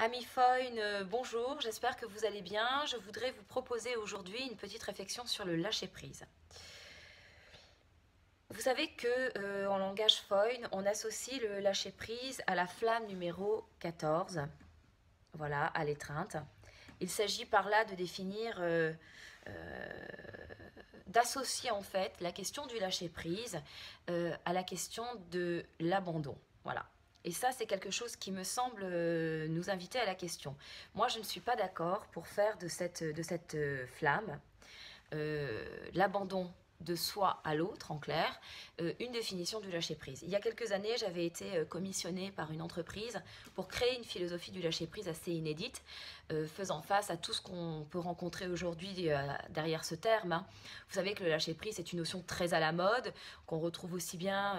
Amis Foyne, bonjour, j'espère que vous allez bien. Je voudrais vous proposer aujourd'hui une petite réflexion sur le lâcher-prise. Vous savez que en langage Foyne, on associe le lâcher-prise à la flamme numéro 14, voilà, à l'étreinte. Il s'agit par là de définir, d'associer en fait la question du lâcher-prise à la question de l'abandon, voilà. Et ça, c'est quelque chose qui me semble nous inviter à la question. Moi, je ne suis pas d'accord pour faire de cette flamme l'abandon de soi à l'autre, en clair, une définition du lâcher-prise. Il y a quelques années, j'avais été commissionnée par une entreprise pour créer une philosophie du lâcher-prise assez inédite, faisant face à tout ce qu'on peut rencontrer aujourd'hui derrière ce terme. Hein. Vous savez que le lâcher-prise est une notion très à la mode, qu'on retrouve aussi bien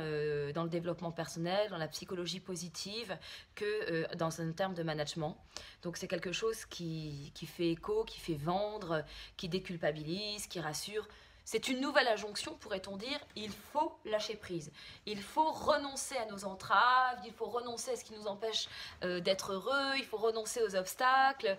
dans le développement personnel, dans la psychologie positive, que dans un terme de management. Donc c'est quelque chose qui fait écho, qui fait vendre, qui déculpabilise, qui rassure. C'est une nouvelle injonction, pourrait-on dire, il faut lâcher prise. Il faut renoncer à nos entraves, il faut renoncer à ce qui nous empêche d'être heureux, il faut renoncer aux obstacles.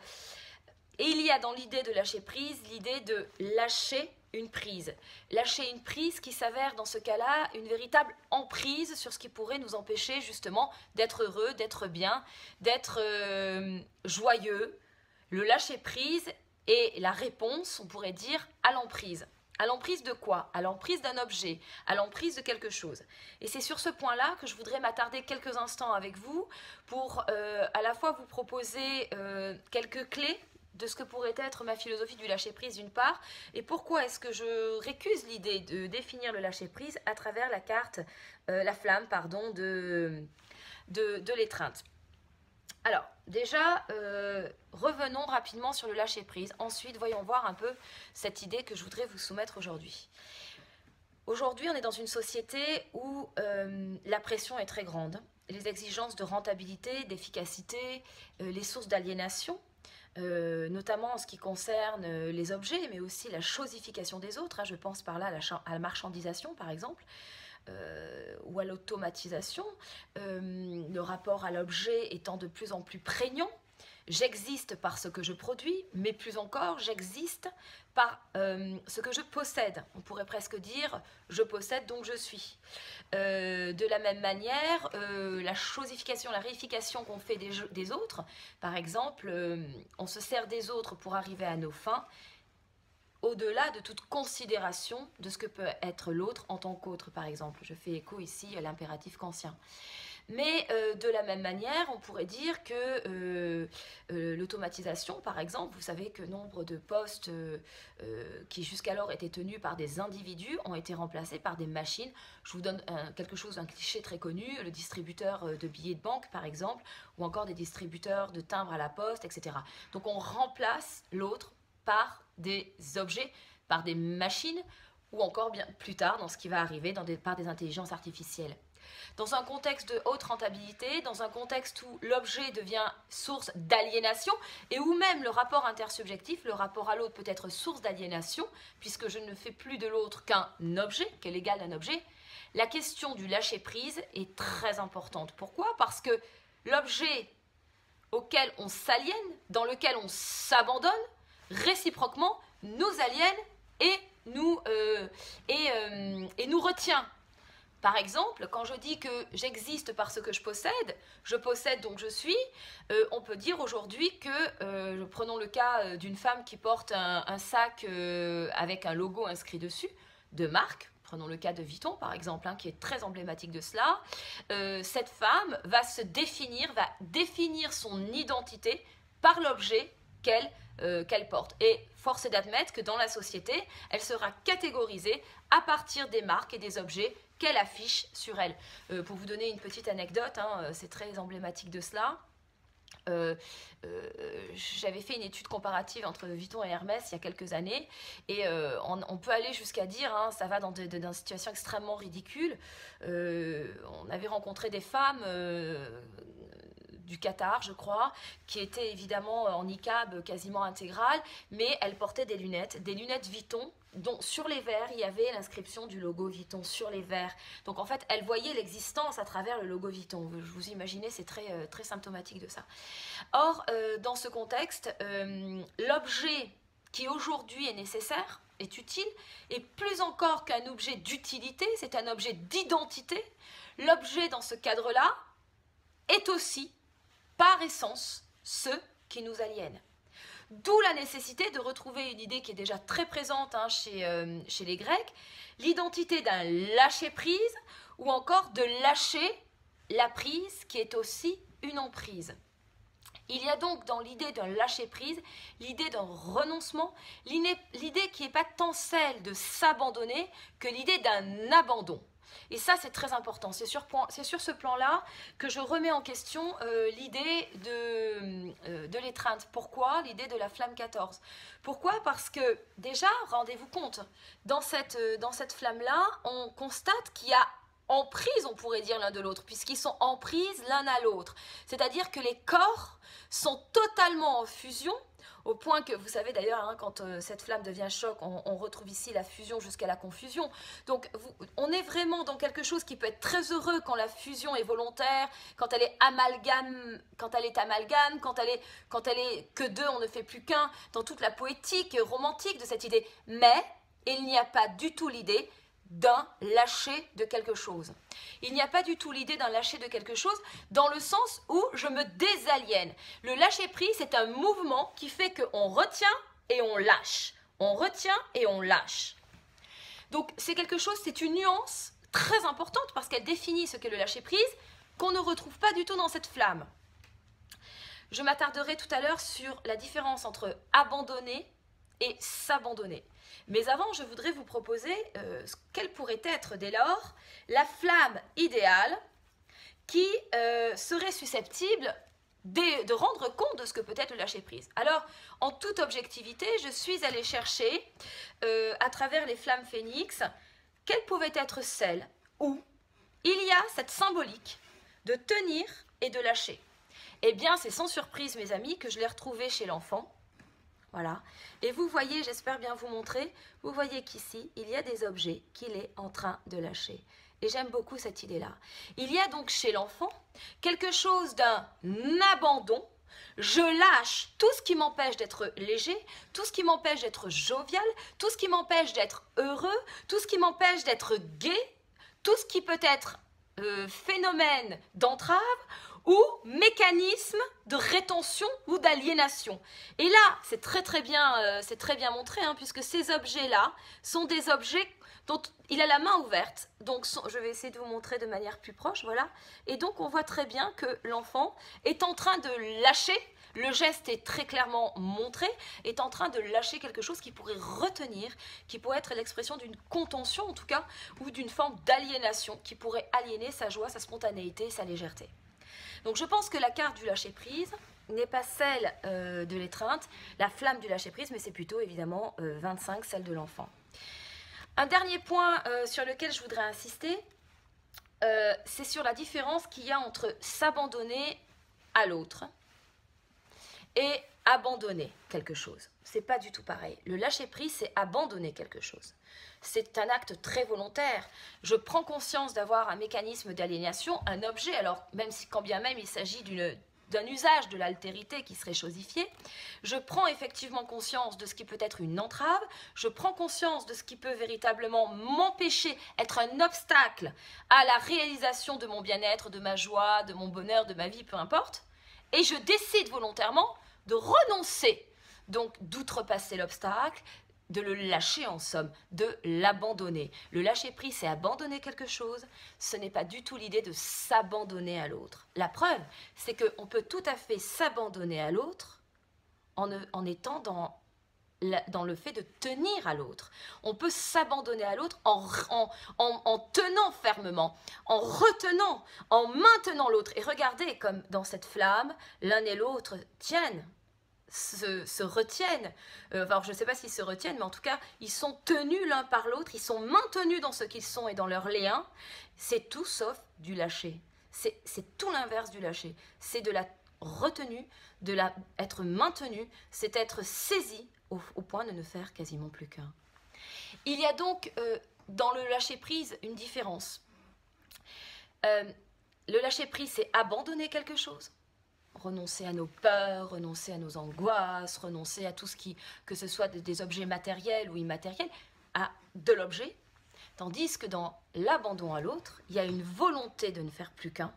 Et il y a dans l'idée de lâcher prise, l'idée de lâcher une prise. Lâcher une prise qui s'avère dans ce cas-là une véritable emprise sur ce qui pourrait nous empêcher justement d'être heureux, d'être bien, d'être joyeux. Le lâcher prise est la réponse, on pourrait dire, à l'emprise. À l'emprise de quoi? À l'emprise d'un objet, à l'emprise de quelque chose. Et c'est sur ce point-là que je voudrais m'attarder quelques instants avec vous pour à la fois vous proposer quelques clés de ce que pourrait être ma philosophie du lâcher-prise d'une part, et pourquoi est-ce que je récuse l'idée de définir le lâcher-prise à travers la carte, la flamme, pardon, de l'étreinte. Alors, déjà, revenons rapidement sur le lâcher-prise. Ensuite, voyons voir un peu cette idée que je voudrais vous soumettre aujourd'hui. Aujourd'hui, on est dans une société où la pression est très grande. Les exigences de rentabilité, d'efficacité, les sources d'aliénation, notamment en ce qui concerne les objets, mais aussi la chosification des autres. Hein, je pense par là à la marchandisation, par exemple. Ou à l'automatisation, le rapport à l'objet étant de plus en plus prégnant. J'existe par ce que je produis, mais plus encore, j'existe par ce que je possède. On pourrait presque dire, je possède donc je suis. De la même manière, la chosification, la réification qu'on fait des autres, par exemple, on se sert des autres pour arriver à nos fins, au-delà de toute considération de ce que peut être l'autre en tant qu'autre, par exemple. Je fais écho ici à l'impératif kantien. Mais de la même manière, on pourrait dire que l'automatisation, par exemple, vous savez que nombre de postes qui jusqu'alors étaient tenus par des individus ont été remplacés par des machines. Je vous donne un cliché très connu, le distributeur de billets de banque, par exemple, ou encore des distributeurs de timbres à la poste, etc. Donc on remplace l'autre par des objets, par des machines, ou encore bien plus tard dans ce qui va arriver par des intelligences artificielles. Dans un contexte de haute rentabilité, dans un contexte où l'objet devient source d'aliénation et où même le rapport intersubjectif, le rapport à l'autre peut être source d'aliénation, puisque je ne fais plus de l'autre qu'un objet, qu'est l'égal d'un objet, la question du lâcher-prise est très importante. Pourquoi? Parce que l'objet auquel on s'aliène, dans lequel on s'abandonne, réciproquement nous aliène et nous retient. Par exemple, quand je dis que j'existe parce que je possède donc je suis, on peut dire aujourd'hui que, prenons le cas d'une femme qui porte un sac avec un logo inscrit dessus, de marque, prenons le cas de Vuitton par exemple, hein, qui est très emblématique de cela, cette femme va définir son identité par l'objet qu'elle porte. Et force est d'admettre que dans la société, elle sera catégorisée à partir des marques et des objets qu'elle affiche sur elle. Pour vous donner une petite anecdote, hein, c'est très emblématique de cela. J'avais fait une étude comparative entre Vuitton et Hermès il y a quelques années et on peut aller jusqu'à dire, hein, ça va dans des situations extrêmement ridicules. On avait rencontré des femmes du Qatar, je crois, qui était évidemment en niqab quasiment intégral, mais elle portait des lunettes Vuitton, dont sur les verres, il y avait l'inscription du logo Vuitton sur les verres. Donc en fait, elle voyait l'existence à travers le logo Vuitton. Vous imaginez, c'est très symptomatique de ça. Or, dans ce contexte, l'objet qui aujourd'hui est nécessaire, est utile, et plus encore qu'un objet d'utilité, c'est un objet d'identité. L'objet dans ce cadre-là est aussi, par essence, ce qui nous aliène. D'où la nécessité de retrouver une idée qui est déjà très présente chez les Grecs, l'identité d'un lâcher-prise ou encore de lâcher la prise qui est aussi une emprise. Il y a donc dans l'idée d'un lâcher-prise, l'idée d'un renoncement, l'idée qui n'est pas tant celle de s'abandonner que l'idée d'un abandon. Et ça, c'est très important. C'est sur ce plan-là que je remets en question l'idée de l'étreinte. Pourquoi l'idée de la flamme 14? Pourquoi? Parce que déjà, rendez-vous compte, dans cette flamme-là, on constate qu'il y a emprise, on pourrait dire, l'un de l'autre, puisqu'ils sont en prise l'un à l'autre. C'est-à-dire que les corps sont totalement en fusion, au point que, vous savez d'ailleurs, quand cette flamme devient choc, on retrouve ici la fusion jusqu'à la confusion. Donc, on est vraiment dans quelque chose qui peut être très heureux quand la fusion est volontaire, quand elle est amalgame, quand elle est que deux, on ne fait plus qu'un, dans toute la poétique romantique de cette idée. Mais il n'y a pas du tout l'idée d'un lâcher de quelque chose. Il n'y a pas du tout l'idée d'un lâcher de quelque chose dans le sens où je me désaliène. Le lâcher-prise, c'est un mouvement qui fait qu'on retient et on lâche. On retient et on lâche. Donc c'est quelque chose, c'est une nuance très importante parce qu'elle définit ce qu'est le lâcher-prise qu'on ne retrouve pas du tout dans cette flamme. Je m'attarderai tout à l'heure sur la différence entre abandonner et s'abandonner. Mais avant, je voudrais vous proposer quelle pourrait être dès lors la flamme idéale qui serait susceptible de rendre compte de ce que peut être le lâcher-prise. Alors, en toute objectivité, je suis allée chercher, à travers les flammes phénix, quelle pouvait être celle où il y a cette symbolique de tenir et de lâcher. Eh bien, c'est sans surprise, mes amis, que je l'ai retrouvée chez l'enfant. Voilà. Et vous voyez, j'espère bien vous montrer, vous voyez qu'ici, il y a des objets qu'il est en train de lâcher. Et j'aime beaucoup cette idée-là. Il y a donc chez l'enfant quelque chose d'un abandon. Je lâche tout ce qui m'empêche d'être léger, tout ce qui m'empêche d'être jovial, tout ce qui m'empêche d'être heureux, tout ce qui m'empêche d'être gai, tout ce qui peut être phénomène d'entrave ou mécanisme de rétention ou d'aliénation. Et là, c'est très bien montré, puisque ces objets-là sont des objets dont il a la main ouverte. Donc, je vais essayer de vous montrer de manière plus proche, voilà. Et donc, on voit très bien que l'enfant est en train de lâcher, le geste est très clairement montré, est en train de lâcher quelque chose qui pourrait retenir, qui pourrait être l'expression d'une contention, en tout cas, ou d'une forme d'aliénation, qui pourrait aliéner sa joie, sa spontanéité, sa légèreté. Donc je pense que la carte du lâcher-prise n'est pas celle de l'étreinte, la flamme du lâcher-prise, mais c'est plutôt évidemment 25, celle de l'enfant. Un dernier point sur lequel je voudrais insister, c'est sur la différence qu'il y a entre s'abandonner à l'autre et abandonner quelque chose. C'est pas du tout pareil. Le lâcher-prise, c'est abandonner quelque chose. C'est un acte très volontaire. Je prends conscience d'avoir un mécanisme d'aliénation, un objet, alors quand bien même il s'agit d'un usage de l'altérité qui serait chosifié, je prends effectivement conscience de ce qui peut être une entrave, je prends conscience de ce qui peut véritablement m'empêcher, être un obstacle à la réalisation de mon bien-être, de ma joie, de mon bonheur, de ma vie, peu importe, et je décide volontairement de renoncer, donc d'outrepasser l'obstacle, de le lâcher en somme, de l'abandonner. Le lâcher-prise, c'est abandonner quelque chose, ce n'est pas du tout l'idée de s'abandonner à l'autre. La preuve, c'est qu'on peut tout à fait s'abandonner à l'autre en étant dans le fait de tenir à l'autre. On peut s'abandonner à l'autre en tenant fermement, en retenant, en maintenant l'autre. Et regardez comme dans cette flamme, l'un et l'autre tiennent, se retiennent, enfin je ne sais pas s'ils se retiennent, mais en tout cas ils sont tenus l'un par l'autre, ils sont maintenus dans ce qu'ils sont et dans leur lien. C'est tout sauf du lâcher, c'est tout l'inverse du lâcher, c'est de la retenu, être maintenu, c'est être saisi au point de ne faire quasiment plus qu'un. Il y a donc dans le lâcher-prise une différence. Le lâcher-prise, c'est abandonner quelque chose, renoncer à nos peurs, renoncer à nos angoisses, renoncer à tout ce qui, que ce soit des objets matériels ou immatériels, à de l'objet, tandis que dans l'abandon à l'autre, il y a une volonté de ne faire plus qu'un,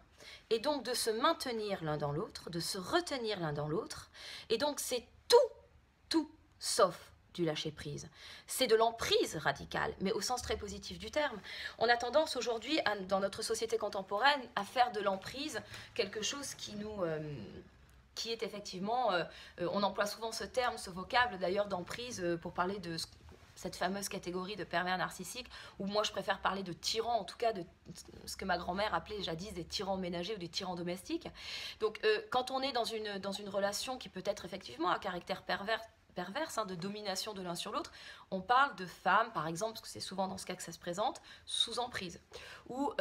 et donc de se maintenir l'un dans l'autre, de se retenir l'un dans l'autre, et donc c'est tout sauf du lâcher-prise. C'est de l'emprise radicale, mais au sens très positif du terme. On a tendance aujourd'hui, dans notre société contemporaine, à faire de l'emprise quelque chose qui est effectivement... on emploie souvent ce terme, ce vocable d'ailleurs d'emprise pour parler de cette fameuse catégorie de pervers narcissiques, où moi je préfère parler de tyrans, en tout cas de ce que ma grand-mère appelait jadis des tyrans ménagers ou des tyrans domestiques. Donc quand on est dans une relation qui peut être effectivement à caractère perverse, de domination de l'un sur l'autre, on parle de femmes, par exemple, parce que c'est souvent dans ce cas que ça se présente, sous emprise. Ou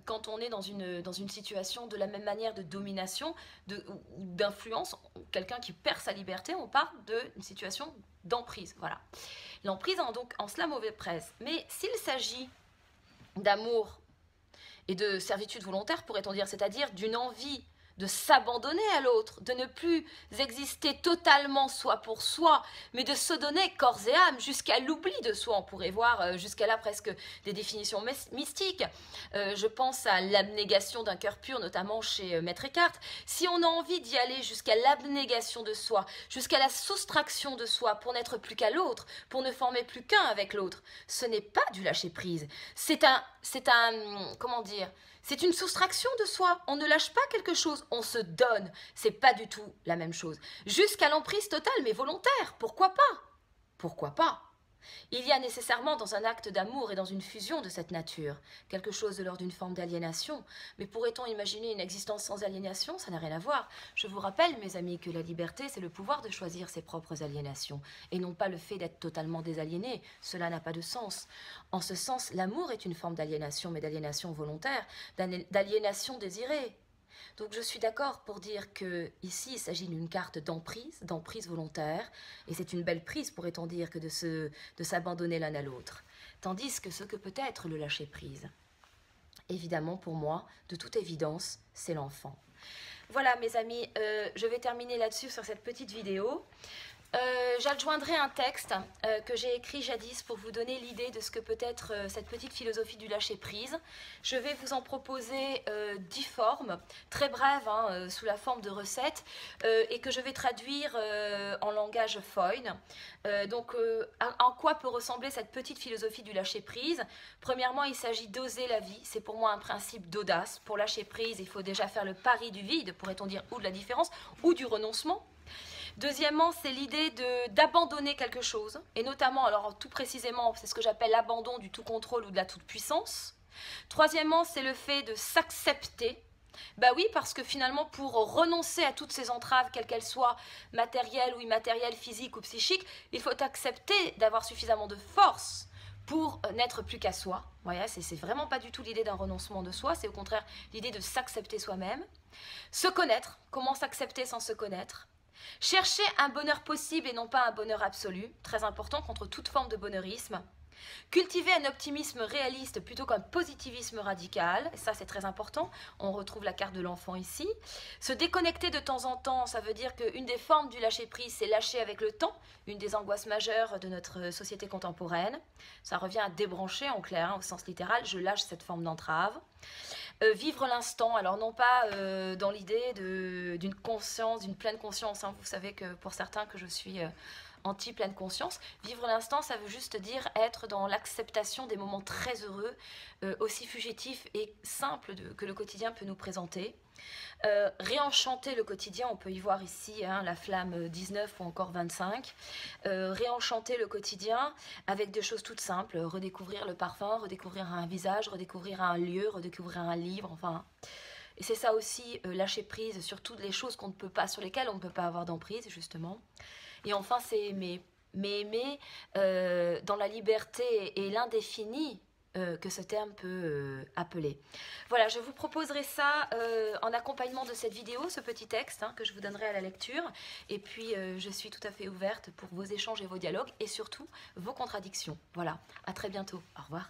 quand on est dans une situation de la même manière de domination, ou d'influence, quelqu'un qui perd sa liberté, on parle d'une situation d'emprise. Voilà. L'emprise a donc en cela mauvaise presse. Mais s'il s'agit d'amour et de servitude volontaire, pourrait-on dire, c'est-à-dire d'une envie de s'abandonner à l'autre, de ne plus exister totalement soi pour soi, mais de se donner corps et âme jusqu'à l'oubli de soi. On pourrait voir jusqu'à là presque des définitions mystiques. Je pense à l'abnégation d'un cœur pur, notamment chez Maître Eckhart. Si on a envie d'y aller jusqu'à l'abnégation de soi, jusqu'à la soustraction de soi pour n'être plus qu'à l'autre, pour ne former plus qu'un avec l'autre, ce n'est pas du lâcher-prise. C'est comment dire, c'est une soustraction de soi. On ne lâche pas quelque chose, on se donne. C'est pas du tout la même chose. Jusqu'à l'emprise totale, mais volontaire. Pourquoi pas? Pourquoi pas? Il y a nécessairement dans un acte d'amour et dans une fusion de cette nature quelque chose de l'ordre d'une forme d'aliénation. Mais pourrait-on imaginer une existence sans aliénation? Ça n'a rien à voir. Je vous rappelle, mes amis, que la liberté, c'est le pouvoir de choisir ses propres aliénations et non pas le fait d'être totalement désaliéné. Cela n'a pas de sens. En ce sens, l'amour est une forme d'aliénation, mais d'aliénation volontaire, d'aliénation désirée. Donc je suis d'accord pour dire que ici il s'agit d'une carte d'emprise volontaire, et c'est une belle prise, pourrait-on dire, que de s'abandonner l'un à l'autre. Tandis que ce que peut être le lâcher-prise, évidemment pour moi, de toute évidence, c'est l'enfant. Voilà mes amis, je vais terminer là-dessus sur cette petite vidéo. J'adjoindrai un texte que j'ai écrit jadis pour vous donner l'idée de ce que peut être cette petite philosophie du lâcher-prise. Je vais vous en proposer 10 formes, très brèves, hein, sous la forme de recettes, et que je vais traduire en langage Foyn. En quoi peut ressembler cette petite philosophie du lâcher-prise? Premièrement, il s'agit d'oser la vie. C'est pour moi un principe d'audace. Pour lâcher prise, il faut déjà faire le pari du vide, pourrait-on dire, ou de la différence, ou du renoncement. Deuxièmement, c'est l'idée d'abandonner quelque chose, et notamment, alors tout précisément, c'est ce que j'appelle l'abandon du tout contrôle ou de la toute puissance. Troisièmement, c'est le fait de s'accepter. Bah oui, parce que finalement, pour renoncer à toutes ces entraves, quelles qu'elles soient, matérielles ou immatérielles, physiques ou psychiques, il faut accepter d'avoir suffisamment de force pour n'être plus qu'à soi. Voilà, c'est vraiment pas du tout l'idée d'un renoncement de soi, c'est au contraire l'idée de s'accepter soi-même. Se connaître, comment s'accepter sans se connaître? Chercher un bonheur possible et non pas un bonheur absolu, très important contre toute forme de bonheurisme. Cultiver un optimisme réaliste plutôt qu'un positivisme radical, ça c'est très important, on retrouve la carte de l'enfant ici. Se déconnecter de temps en temps, ça veut dire qu'une des formes du lâcher-prise, c'est lâcher avec le temps, une des angoisses majeures de notre société contemporaine. Ça revient à débrancher en clair, hein, au sens littéral, je lâche cette forme d'entrave. Vivre l'instant, alors non pas dans l'idée d'une conscience, d'une pleine conscience, hein. Vous savez que pour certains que je suis anti-pleine conscience, vivre l'instant, ça veut juste dire être dans l'acceptation des moments très heureux, aussi fugitifs et simples que le quotidien peut nous présenter. Réenchanter le quotidien, on peut y voir ici hein, la flamme 19 ou encore 25. Réenchanter le quotidien avec des choses toutes simples, redécouvrir le parfum, redécouvrir un visage, redécouvrir un lieu, redécouvrir un livre, enfin. Et c'est ça aussi, lâcher prise sur toutes les choses qu'on ne peut pas, sur lesquelles on ne peut pas avoir d'emprise, justement. Et enfin, c'est aimer. Mais aimer dans la liberté et l'indéfini que ce terme peut appeler. Voilà, je vous proposerai ça en accompagnement de cette vidéo, ce petit texte que je vous donnerai à la lecture. Et puis, je suis tout à fait ouverte pour vos échanges et vos dialogues et surtout vos contradictions. Voilà, à très bientôt. Au revoir.